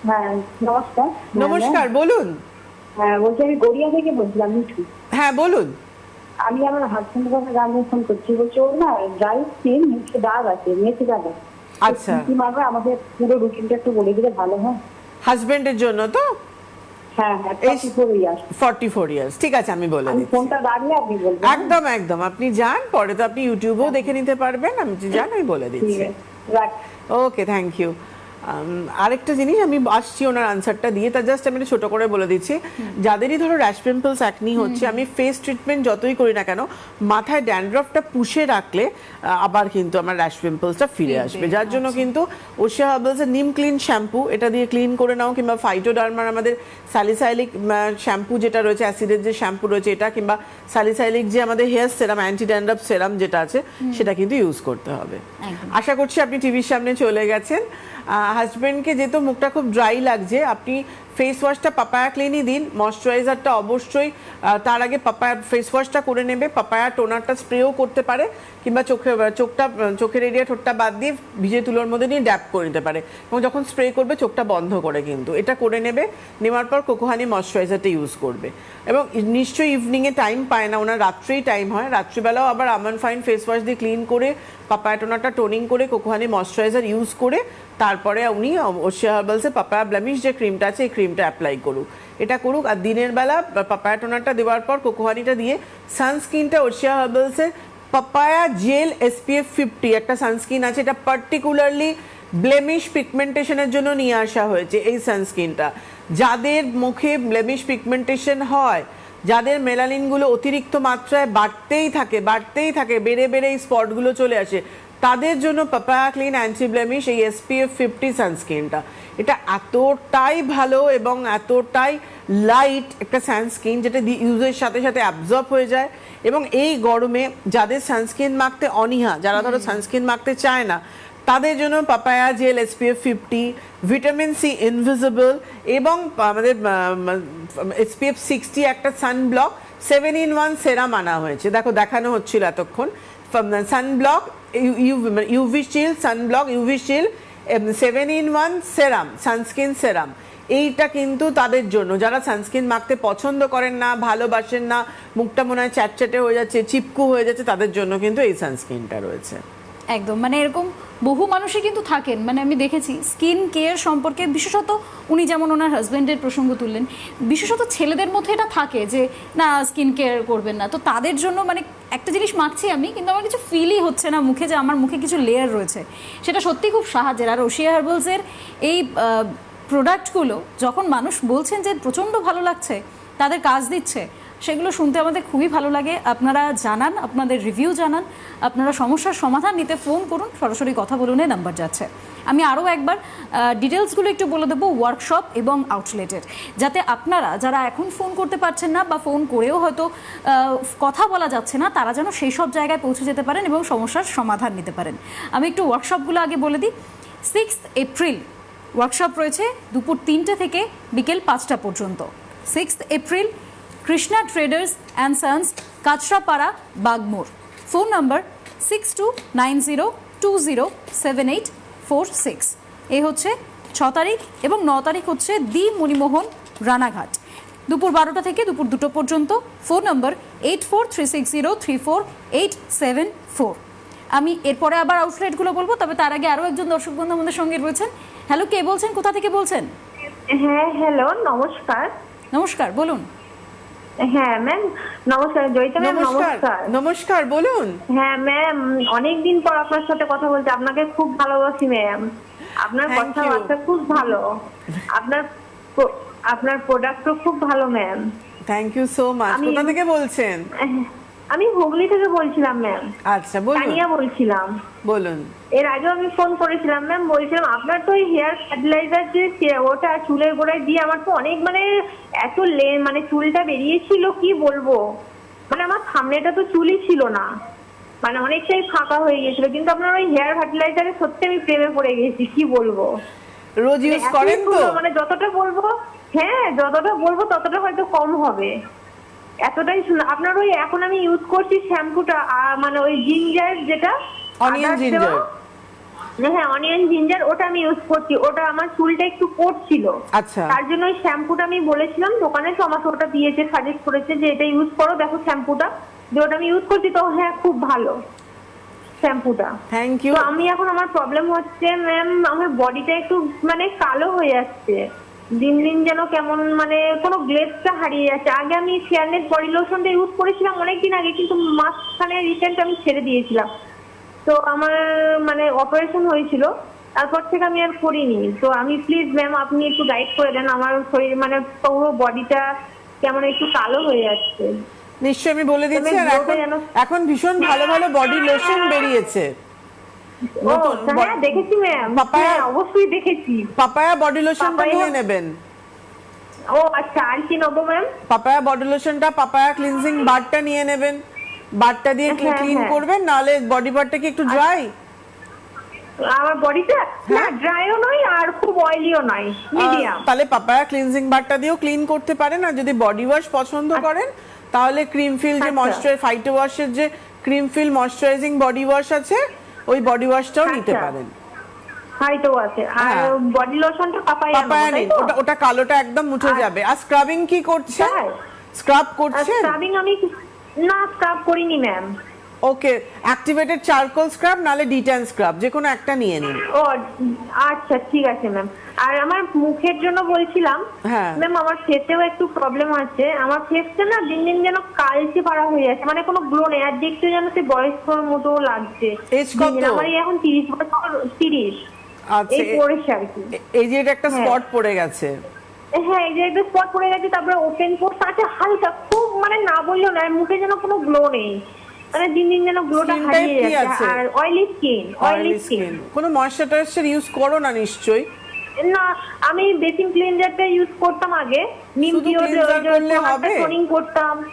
হ্যাঁ নমস্কার। নমস্কার, বলুন। হ্যাঁ বলছি, আমি গড়িয়া থেকে বলছিলাম, মিঠু। হ্যাঁ বলুন। আমি আমার হাজবেন্ডের কাছে গান ফোন করছি, বলছি ওর না ড্রাই স্কিন, মুখে দাগ আছে, মেথি দাগ আছে। আচ্ছা, কি মারবে, আমাকে পুরো রুটিনটা একটু বলে দিলে ভালো হয়। হাজবেন্ডের জন্য তো? হ্যাঁ হ্যাঁ 44 ইয়ার্স। 44 ইয়ার্স, ঠিক আছে আমি বলে আমি দিচ্ছি। ফোনটা রাখলে আপনি বলবেন। একদম একদম, আপনি যান, পরে তো আপনি ইউটিউবেও দেখে নিতে পারবেন, আমি যান আমি বলে ঠিক দিচ্ছি। আছে, রাখ। ওকে, থ্যাংক ইউ। আরেকটা জিনিস আমি আসছি ওনার আনসারটা দিয়ে, তার জাস্ট আমি একটু ছোট করে বলে দিচ্ছি, যাদেরই ধরো র্যাশ পিম্পলস অ্যাকনি হচ্ছে, আমি ফেস ট্রিটমেন্ট যতই করি না কেন, মাথায় ড্যান্ড্রফটা পুষে রাখলে আবার কিন্তু আমার র্যাশ পিম্পলসটা ফিরে আসবে। যার জন্য কিন্তু ওশিয়া হার্বালসের নিম ক্লিন শ্যাম্পু, এটা দিয়ে ক্লিন করে নাও, কিংবা ফাইটোডার্মার আমাদের স্যালিসাইলিক শ্যাম্পু যেটা রয়েছে, অ্যাসিডের যে শ্যাম্পু রয়েছে এটা, কিংবা স্যালিসাইলিক যে আমাদের হেয়ার সেরাম, অ্যান্টি ড্যান্ড্রফ সেরাম যেটা আছে, সেটা কিন্তু ইউজ করতে হবে। আশা করছি আপনি টিভির সামনে চলে গেছেন। হাজবেন্ডকে যেহেতু মুখটা খুব ড্রাই লাগছে, আপনি ফেস ওয়াশটা পাপায়া ক্লিনই দিন, ময়শ্চারাইজারটা অবশ্যই তার আগে পাপায়া ফেস ওয়াশটা করে নেবে, পাপায়া টোনারটা স্প্রেও করতে পারে, কিংবা চোখের এরিয়া ঠোঁটটা বাদ দিয়ে ভিজে তুলোর মধ্যে নিয়ে ড্যাপ করে নিতে পারে, এবং যখন স্প্রে করবে চোখটা বন্ধ করে কিন্তু এটা করে নেবে। নেওয়ার পর কোকোহানি ময়শ্চারাইজারটা ইউজ করবে, এবং নিশ্চয়ই ইভিনিংয়ে টাইম পায় না, ওনার রাত্রেই টাইম হয়, রাত্রিবেলাও আবার আমন ফাইন ফেস ওয়াশ দিয়ে ক্লিন করে পাপায়া টোনারটা টোনিং করে কোকোহানি ময়শ্চারাইজার ইউজ করে তারপরে উনি ওশিয়া হার্বালসে পাপায়া ব্লেমিশ যে ক্রিমটা আছে এই ক্রিমটা অ্যাপ্লাই করুক, এটা করুক। আর দিনের বেলা পাপায়া টোনারটা দেওয়ার পর কোকোহানিটা দিয়ে সানস্ক্রিনটা ওশিয়া হার্বালসের পাপায়া জেল SPF 50 একটা সানস্ক্রিন আছে, এটা পার্টিকুলারলি ব্লেমিশ পিগমেন্টেশনের জন্য নিয়ে আসা হয়েছে। এই সানস্ক্রিনটা যাদের মুখে ব্লেমিশ পিগমেন্টেশন হয়, যাদের মেলানিনগুলো অতিরিক্ত মাত্রায় বাড়তেই থাকে, বেড়ে এই স্পটগুলো চলে আসে, তাদের জন্য পাপায়া ক্লিন অ্যান্টি ব্লেমিশ এই SPF 50 সানস্ক্রিনটা, এটা এতটাই ভালো এবং এতটাই লাইট একটা সানস্ক্রিন, যেটা ইউজের সাথে সাথে অ্যাবজর্ব হয়ে যায়। এবং এই গরমে যাদের সানস্ক্রিন মাখতে অনীহা, যারা ধরো সানস্ক্রিন মাখতে চায় না, তাদের জন্য papaya gel SPF 50, vitamin C invisible, এবং আমাদের SPF 60 একটা সানব্লক 7-in-1 সেরাম আনা হয়েছে। দেখানো হচ্ছিল এতক্ষণ, sunblock UV shield, sunblock UV shield 7-in-1 সেরাম, সানস্ক্রিন সেরাম। এইটা কিন্তু তাদের জন্য যারা সানস্ক্রিন মাখতে পছন্দ করেন না, ভালোবাসেন না, মুখটা মনে হয় চ্যাটচ্যাটে হয়ে যাচ্ছে, চিপকু হয়ে যাচ্ছে, তাদের জন্য কিন্তু এই সানস্ক্রিনটা রয়েছে। একদম, মানে এরকম বহু মানুষই কিন্তু থাকেন, মানে আমি দেখেছি স্কিন কেয়ার সম্পর্কে, বিশেষত উনি যেমন ওনার হাজব্যান্ডের প্রসঙ্গ তুললেন, বিশেষত ছেলেদের মধ্যে এটা থাকে যে না স্কিন কেয়ার করবেন না, তো তাদের জন্য মানে একটা জিনিস মাখছি আমি, কিন্তু আমার কিছু ফিলই হচ্ছে না মুখে যে আমার মুখে কিছু লেয়ার রয়েছে, সেটা সত্যি খুব সাহায্যের। আর ওশিয়া হার্বালসের এই প্রোডাক্টগুলো যখন মানুষ বলছেন যে প্রচণ্ড ভালো লাগছে, তাদের কাজ দিচ্ছে, সেগুলো শুনতে আমাদের খুবই ভালো লাগে। আপনারা জানান, আপনাদের রিভিউ জানান, আপনারা সমস্যার সমাধান নিতে ফোন করুন, সরাসরি কথা বলুন, নাম্বার যাচ্ছে। আমি আরও একবার ডিটেলসগুলো একটু বলে দেবো ওয়ার্কশপ এবং আউটলেটের, যাতে আপনারা যারা এখন ফোন করতে পারছেন না বা ফোন করেও হয়তো কথা বলা যাচ্ছে না, তারা যেন সেই সব জায়গায় পৌঁছে যেতে পারেন এবং সমস্যার সমাধান নিতে পারেন। আমি একটু ওয়ার্কশপগুলো আগে বলে দিই। 6 এপ্রিল ওয়ার্কশপ রয়েছে দুপুর 3টে থেকে বিকেল 5টা পর্যন্ত। 6 April Krishna traders and sons, Kanchrapara, Bagmor. Phone number 6290207846। এই হচ্ছে 6 তারিখ, এবং 9 তারিখ হচ্ছে দি মণিমোহন, রানাঘাট, দুপুর 12টা থেকে দুপুর 2টো পর্যন্ত। Phone number 8436034874। আমি এরপরে আবার আউটলেটগুলো বলবো, তবে তার আগে আরও একজন দর্শক বন্ধু আমাদের সঙ্গে রয়েছেন। হ্যালো, কে বলছেন, কোথা থেকে বলছেন? হ্যাঁ হ্যালো, নমস্কার। নমস্কার, বলুন। হ্যাঁ ম্যাম নমস্কার, জয়িতা ম্যাম নমস্কার। নমস্কার, বলুন। হ্যাঁ ম্যাম, অনেকদিন পর আপনার সাথে কথা বলতে, আপনাকে খুব ভালোবাসি ম্যাম, আপনার কথাবার্তা খুব ভালো, আপনার প্রোডাক্টও খুব ভালো ma'am. Thank you so much. কোথা থেকে বলছেন? আমি হুগলি থেকে বলছিলাম ম্যাম। আচ্ছা, বলুন। তানিয়া বলছিলাম। বলুন। এর আগেও আমি ফোন করেছিলাম ম্যাম, বলছিলাম আপনার তো হেয়ার ফার্টিলাইজার যে ওটা চুলের গোড়ায় দিয়ে আমার তো অনেক মানে এত মানে চুলটা বেরিয়েছিল, কি বলবো, মানে আমার সামনেটা তো চুলই ছিল না, মানে অনেকটাই ফাঁকা হয়ে গিয়েছিল, কিন্তু আপনার ওই হেয়ার ফার্টিলাইজারে সত্যি আমি প্রেমে পড়ে গেছি, কি বলবো। রোজ ইউজ করেন তো? মানে যতটা বলবো, হ্যাঁ যতটা বলবো ততটা হয়তো কম হবে, এতটাই আপনার ওই এখন আমি ইউজ করছি শ্যাম্পুটা, মানে ওই জিঞ্জার যেটা, অনিয়ন জিঞ্জার, হ্যাঁ অনিয়ন জিঞ্জার, ওটা আমি ইউজ করছি, ওটা আমার চুলটা একটু পড়ছিল, আচ্ছা, তার জন্য ওই শ্যাম্পুটা আমি বলেছিলাম দোকানে, তো আমাকে ওটা দিয়েছে, সাজেস্ট করেছে যে এটা ইউজ করো, দেখো শ্যাম্পুটা, যে ওটা আমি ইউজ করছি, তো হ্যাঁ খুব ভালো শ্যাম্পুটা। Thank you. তো আমি এখন আমার প্রবলেম হচ্ছে ম্যাম, আমার বডিটা একটু মানে কালো হয়ে যাচ্ছে, দিন দিন যেন কেমন মানে কোনো গ্লেজটা হারিয়ে যাচ্ছে। আগে আমি ফেয়ারনেস বডি লোশনটা ইউজ করেছিলাম অনেকদিন আগে, কিন্তু মাঝখানে রিসেন্ট আমি ছেড়ে দিয়েছিলাম। তো আমার মানে অপারেশন হয়েছিল, তারপর থেকে আমি আর করিনি। তো আমি প্লিজ ম্যাম আপনি একটু গাইড করে দেন, আমার শরীর মানে পুরো বডিটা কেমন একটু কালো হয়ে যাচ্ছে। নিশ্চয়ই আমি বলে দিচ্ছি। আর এখন ভীষণ ভালো ভালো বডি লোশন বেরিয়েছে ও হ্যাঁ দেখেছি ম্যাম, পাপায়া- অবশ্যই দেখেছি। পাপায়া বডি লোশনটা পাপায়া- নিয়ে নেবেন। ও আচ্ছা, আর কি নেবো ম্যাম? পাপায়া বডি লোশনটা, পাপায়া ক্লিনজিং বারটা নিয়ে নেবেন। বারটা দিয়ে হ্যাঁ, ক্লিন হ্যাঁ। করবেন, নাহলে বডি পার্টটা কি একটু ড্রাই? আমার বডিটা না ড্রাইও নয় আর খুব অয়েলিও নয়, মিডিয়াম। তাহলে পাপায়া ক্লিনজিং বারটা দিয়েও ক্লিন করতে পারেন। আর যদি বডি ওয়াশ পছন্দ করেন তাহলে ক্রিম ফিল যে আচ্ছা। ময়েশ্চার ফাইটো ওয়াশের যে cream feel moisturising body wash আছে, ওই বডি ওয়াশটাও নিতে আচ্ছা। পারেন। হয়তো আছে। আর হ্যাঁ। বডি লোশনটা পাপায়া পাপায়া নিন, ওটা কালোটা একদম মুছে যাবে। আর স্ক্রাবিং কি করছেন? তাই? স্ক্রাব করছেন? স্ক্রাবিং আমি না স্ক্রাব করিনি ম্যাম। ওকে, অ্যাক্টিভেটেড চারকোল স্ক্রাব নালে ডিট্যান স্ক্রাব, যে কোনো একটা নিয়ে নিন। ও আচ্ছা ঠিক আছে ম্যাম। আর আমার মুখের জন্য বলছিলাম হ্যাঁ। ম্যাম, আমার ফেসেও একটু প্রবলেম আছে। আমার ফেসটা না দিন দিন যেন কালচে পাড়া হয়ে যাচ্ছে, মানে কোনো গ্লো নেই। আর দেখতে যেন সে বয়স্কর মতো লাগছে। Age কত? আমার এই এখন 30 বছর, 30 আচ্ছা, এই পড়েছে আর কি। এই যে এটা একটা হ্যাঁ। স্পট পড়ে গেছে। হ্যাঁ এই যে একটা স্পট পড়ে গেছে, তারপরে ওপেন পোর্স আছে হালকা, খুব মানে না বললেও না, মুখে যেন কোনো গ্লো নেই, মানে দিন দিন যেন গ্লোটা Skin হারিয়ে type কি যাচ্ছে। আছে? আর অয়েলি স্কিন, অয়েলি স্কিন। কোনো ময়েশ্চারাইজার ইউজ করো না নিশ্চয়ই? না আমি বেসিন ক্লিনজারটা ইউজ করতাম আগে, নিম শুধু পিওর cleanser করলে হবে? টোনিং করতাম।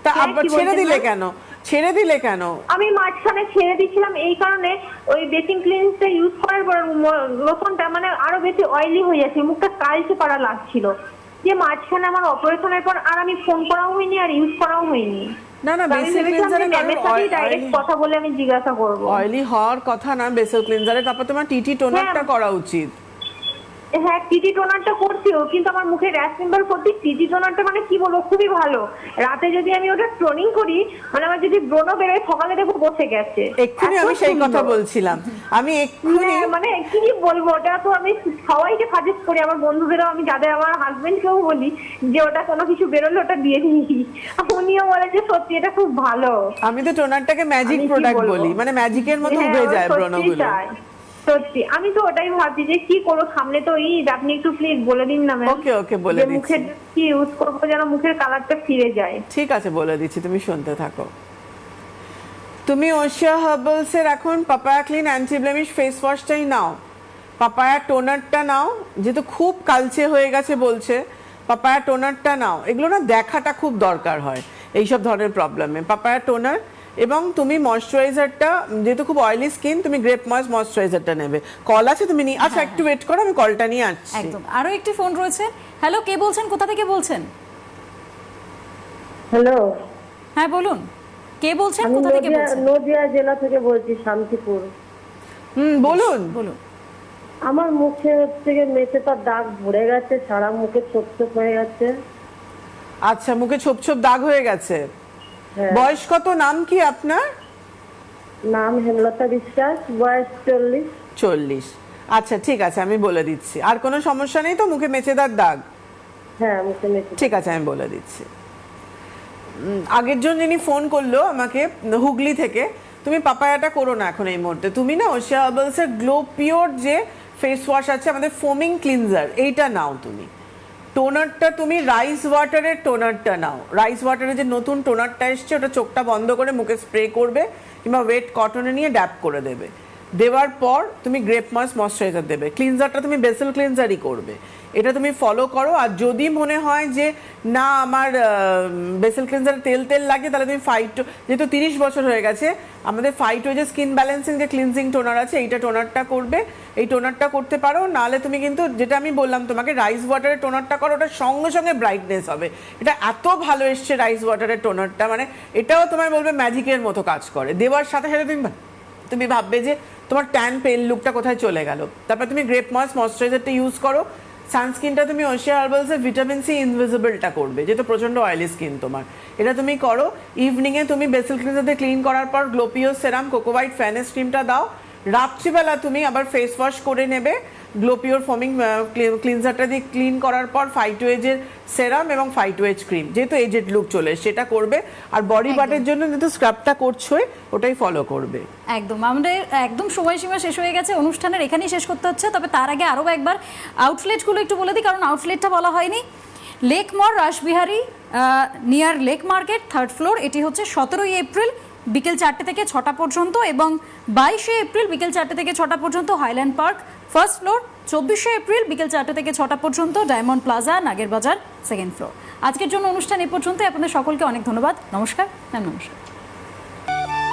তা হ্যাঁ, আবার কি ছেড়ে বলছেন দিলে ma'am? কেন? ছেড়ে দিলে কেন? আমি মাঝখানে ছেড়ে দিয়েছিলাম এই কারণে, ওই বেসিন ক্লিনজারটা ইউজ করার পর লোশনটা মানে আরো বেশি অয়েলি হয়ে যাচ্ছে, মুখটা কালচে পাড়া লাগছিল। যে মাঝখানে আমার অপারেশনের পর আর আমি ফোন করাও হয়নি আর ইউজ করাও হয়নি। না না, তো আমি বেসিক ভেবেছিলাম যে ক্লিনজারে ম্যামের সাথেই ডাইরেক্ট কথা বলে আমি জিজ্ঞাসা করবো। অয়েলি হওয়ার কথা না বেসিক ক্লিনজারে। তারপর তোমার টিটি টোনারটা হ্যাঁ। করা উচিত। হ্যাঁ টিটি টোনারটা করছিও, কিন্তু আমার মুখে র্যাশ পিম্পল করতে টিটি টোনারটা মানে কি বলবো খুবই ভালো। রাতে যদি আমি ওটা টোনিং করি, মানে আমার যদি ব্রণও বেরোয় সকালে দেখো বসে গেছে। এক্ষুনি এত আমি সেই কথা সুন্দর। বলছিলাম। আমি এক্ষুনি হ্যাঁ, মানে কি বলবো, ওটা তো আমি সবাইকে সাজেস্ট করি, আমার বন্ধুদেরও, আমি যাদের আমার হাজবেন্ডকেও বলি যে ওটা কোনো কিছু বেরোলে ওটা দিয়ে দিই। উনিও বলে যে সত্যি এটা খুব ভালো। আমি তো টোনারটাকে ম্যাজিক আমি কি প্রোডাক্ট বলবো? বলি, মানে ম্যাজিকের মতো হ্যাঁ, উবে আমার যায় সত্যিই ব্রণগুলো। তাই। সত্যি আমি তো ওটাই ভাবছি যে কি করবো, সামনে তো ঈদ, আপনি একটু প্লিজ বলে দিন না ম্যাম। ওকে ওকে, বলে যে দিচ্ছি। মুখের কি ইউজ করবো যেন মুখের কালারটা ফিরে যায়। ঠিক আছে, বলে দিচ্ছি, তুমি শুনতে থাকো। তুমি ওশিয়া হার্বালস এর এখন papaya clean anti blemish face ওয়াশটাই নাও। পাপায়া টোনারটা নাও, যেহেতু খুব কালচে হয়ে গেছে বলছে, পাপায়া টোনারটা নাও। এগুলো না দেখাটা খুব দরকার হয় এইসব ধরনের প্রবলেমে। পাপায়া টোনার, এবং তুমি ময়শ্চারাইজারটা, যেহেতু খুব অয়েলি স্কিন, তুমি গ্রেপ ময়শ্চারাইজারটা নেবে। কল আছে তুমি নিয়ে, আচ্ছা একটু ওয়েট করো, আমি কলটা নিয়ে আসছি। একদম। আরো একটি ফোন রয়েছে। হ্যালো, কে বলছেন, কোথা থেকে বলছেন? হ্যালো, হ্যাঁ বলুন, কে বলছেন, আমি কোথা থেকে বলছেন? নদিয়া জেলা থেকে বলছি, শান্তিপুর। বলুন। বলুন। আমার মুখে হচ্ছে গিয়ে মেচেটা দাগ ভরে গেছে, সারা মুখে ছোপ ছোপ হয়ে গেছে। আচ্ছা, মুখে ছোপ ছোপ দাগ হয়ে গেছে। হ্যাঁ। বয়স কত? নাম কি আপনার? নাম হেমলতা বিশ্বাস, বয়স 40। 40। আচ্ছা ঠিক আছে, আমি বলে দিচ্ছি। আর কোনো সমস্যা নেই তো মুখে মেচেদার দাগ? হ্যাঁ, মুখে মেচে। ঠিক আছে, আমি বলে দিচ্ছি। আগের জন যিনি ফোন করলো আমাকে হুগলি থেকে, তুমি পাপায়াটা করো না এখন এই মুহূর্তে। তুমি না ওশিয়া হার্বালসের গ্লো পিওর যে ফেস ওয়াশ আছে, আমাদের ফোমিং ক্লিনজার, এইটা নাও তুমি। টোনারটা তুমি রাইস ওয়াটারের টোনারটা নাও। রাইস ওয়াটারের যে নতুন টোনারটা এসছে, ওটা চোখটা বন্ধ করে মুখে স্প্রে করবে, কিংবা ওয়েট কটনে নিয়ে ড্যাপ করে দেবে। দেওয়ার পর তুমি গ্রেপ ময়শ্চারাইজার দেবে। ক্লিনজারটা তুমি বেসেল ক্লিনজারই করবে। এটা তুমি ফলো করো। আর যদি মনে হয় যে না আমার বেসেল ক্লিনজার তেল তেল লাগে, তাহলে তুমি যেহেতু 30 বছর হয়ে গেছে, আমাদের ফাইটো যে স্কিন ব্যালেন্সিং যে ক্লিনজিং টোনার আছে, এইটা টোনারটা করবে। এই টোনারটা করতে পারো। নাহলে তুমি কিন্তু, যেটা আমি বললাম তোমাকে, রাইস ওয়াটারের টোনারটা করো, ওটার সঙ্গে সঙ্গে ব্রাইটনেস হবে। এটা এত ভালো এসছে রাইস ওয়াটারের টোনারটা, মানে এটাও তোমায় বলবে ম্যাজিকের মতো কাজ করে। দেওয়ার সাথে সাথে তুমি ভাববে যে তোমার ট্যান পেল লুকটা কোথায় চলে গেল। তারপর তুমি গ্রেপ ময়শ্চারাইজারটা ইউজ করো। সানস্ক্রিনটা তুমি ওশিয়া হার্বালসের ভিটামিন সি ইনভিজিবলটা করবে, যেহেতু প্রচন্ড অয়েলি স্কিন তোমার। এটা তুমি করো। ইভিনিংয়ে তুমি বেসেল ক্লিনজার দিয়ে ক্লিন করার পর গ্লোপিও সেরাম কোকোভাইট ফ্যানেস ক্রিমটা দাও। রাত্রিবেলা তুমি আবার ফেস ওয়াশ করে নেবে। গ্লো পিওর ফোমিং ক্লিনজারটা দিয়ে ক্লিন করার পর ফাইটোয়েজের সেরাম এবং ফাইটোয়েজ ক্রিম, যেহেতু এজেড লুক চলে এসেছে, সেটা করবে। আর বডি বাটের জন্য যেহেতু স্ক্রাবটা করছোই, ওটাই ফলো করবে। একদম, আমাদের একদম সময়সীমা শেষ হয়ে গেছে, অনুষ্ঠানের এখানেই শেষ করতে হচ্ছে। তবে তার আগে আরও একবার আউটলেটগুলো একটু বলে দিই, কারণ আউটলেটটা বলা হয়নি। Lake Mall Rashbehari near Lake Market, 3rd floor. এটি হচ্ছে 17ই এপ্রিল বিকেল 4টে থেকে 6টা পর্যন্ত, এবং 22শে এপ্রিল বিকেল 4টে থেকে 6টা পর্যন্ত হাইল্যান্ড পার্ক 1st ফ্লোর। 24শে এপ্রিল বিকেল 4টে থেকে 6টা পর্যন্ত ডায়মন্ড প্লাজা নাগের বাজার 2nd ফ্লোর। আজকের জন্য অনুষ্ঠান এ পর্যন্ত। আপনাদের সকলকে অনেক ধন্যবাদ। নমস্কার ম্যাম। নমস্কার।